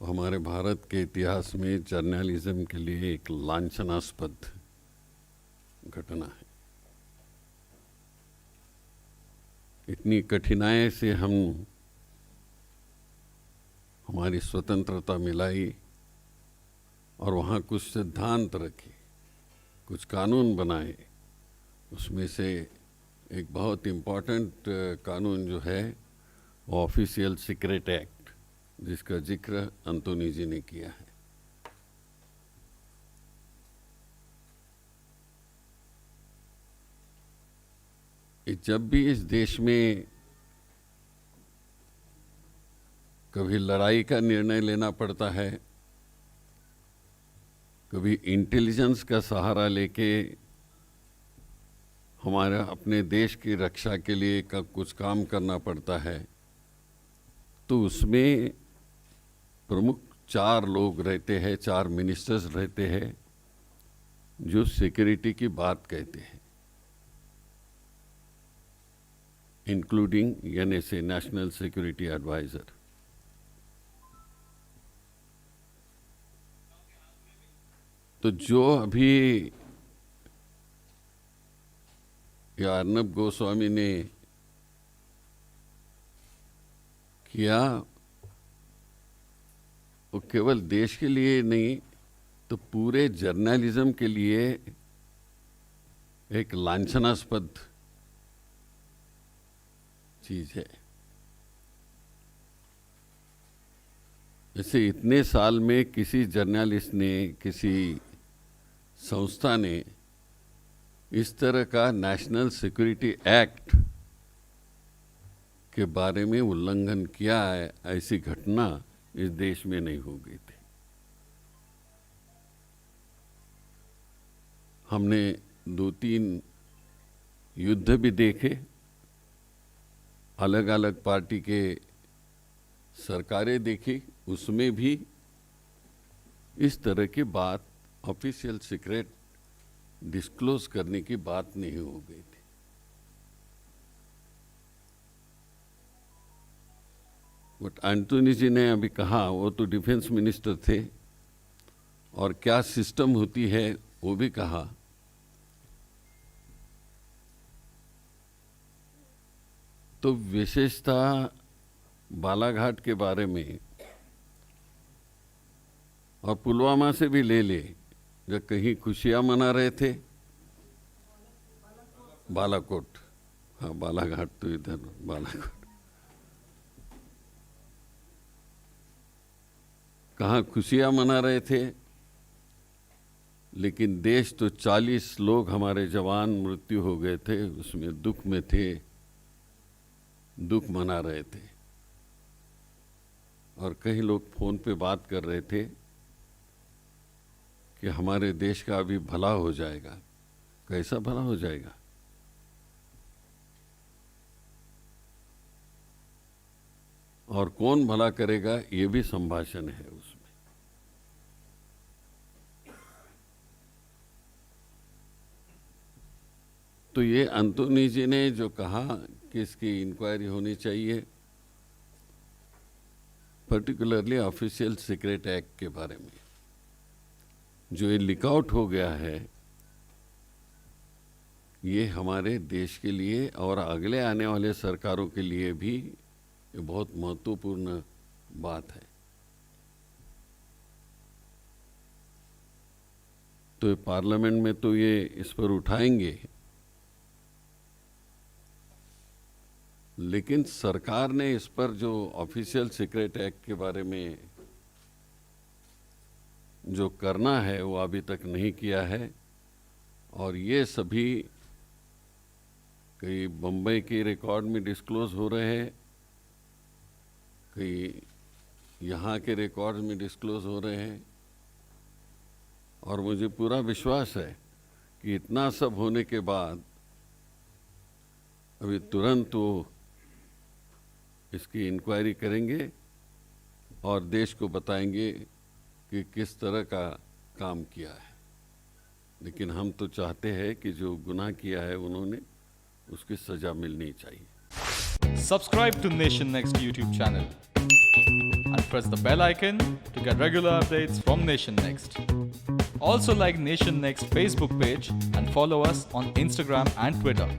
हमारे भारत के इतिहास में जर्नलिज्म के लिए एक लांछनास्पद घटना है। इतनी कठिनाई से हमारी स्वतंत्रता मिलाई और वहाँ कुछ सिद्धांत रखे, कुछ कानून बनाए। उसमें से एक बहुत इम्पोर्टेंट कानून जो है वो ऑफिशियल सीक्रेट एक्ट, जिसका जिक्र अंतोनी जी ने किया है। जब भी इस देश में कभी लड़ाई का निर्णय लेना पड़ता है, कभी इंटेलिजेंस का सहारा लेके हमारे अपने देश की रक्षा के लिए कुछ काम करना पड़ता है, तो उसमें प्रमुख 4 लोग रहते हैं, 4 मिनिस्टर्स रहते हैं जो सिक्योरिटी की बात कहते हैं, including NSA, national security adviser. तो जो अभी या अर्नब गोस्वामी ने किया, वो केवल देश के लिए नहीं तो पूरे जर्नलिज्म के लिए एक लांछनास्पद चीज है। जैसे इतने साल में किसी जर्नलिस्ट ने, किसी संस्था ने इस तरह का नेशनल सिक्योरिटी एक्ट के बारे में उल्लंघन किया है, ऐसी घटना इस देश में नहीं हो गई थी। हमने 2-3 युद्ध भी देखे, अलग अलग पार्टी के सरकारें देखी, उसमें भी इस तरह की बात, ऑफिशियल सीक्रेट डिस्क्लोज करने की बात नहीं हो गई थी। बट एंटोनी जी ने अभी कहा, वो तो डिफेंस मिनिस्टर थे और क्या सिस्टम होती है वो भी कहा। तो विशेषतः बालाघाट के बारे में और पुलवामा से भी ले ले, जब कहीं खुशियां मना रहे थे, बालाकोट, हाँ बालाघाट तो इधर, बालाकोट, कहाँ खुशियां मना रहे थे, लेकिन देश तो 40 लोग हमारे जवान मृत्यु हो गए थे, उसमें दुख में थे, दुख मना रहे थे। और कई लोग फोन पे बात कर रहे थे कि हमारे देश का अभी भला हो जाएगा। कैसा भला हो जाएगा? और कौन भला करेगा, ये भी संभाषण है उसमें। तो ये अंतोनी जी ने जो कहा कि इसकी इंक्वायरी होनी चाहिए, पर्टिकुलरली ऑफिशियल सीक्रेट एक्ट के बारे में, जो ये लीक आउट हो गया है, ये हमारे देश के लिए और अगले आने वाले सरकारों के लिए भी ये बहुत महत्वपूर्ण बात है। तो पार्लियामेंट में तो ये इस पर उठाएंगे, लेकिन सरकार ने इस पर जो ऑफिशियल सीक्रेट एक्ट के बारे में जो करना है वो अभी तक नहीं किया है। और ये सभी कई बम्बई के रिकॉर्ड में डिस्क्लोज हो रहे हैं, कई यहाँ के रिकॉर्ड में डिस्क्लोज हो रहे हैं। और मुझे पूरा विश्वास है कि इतना सब होने के बाद अभी तुरंत वो इसकी इंक्वायरी करेंगे और देश को बताएंगे कि किस तरह का काम किया है। लेकिन हम तो चाहते हैं कि जो गुनाह किया है उन्होंने, उसकी सजा मिलनी चाहिए। Subscribe to Nation Next YouTube channel and press the bell icon to get regular updates from Nation Next. Also like Nation Next Facebook page and follow us on Instagram and Twitter.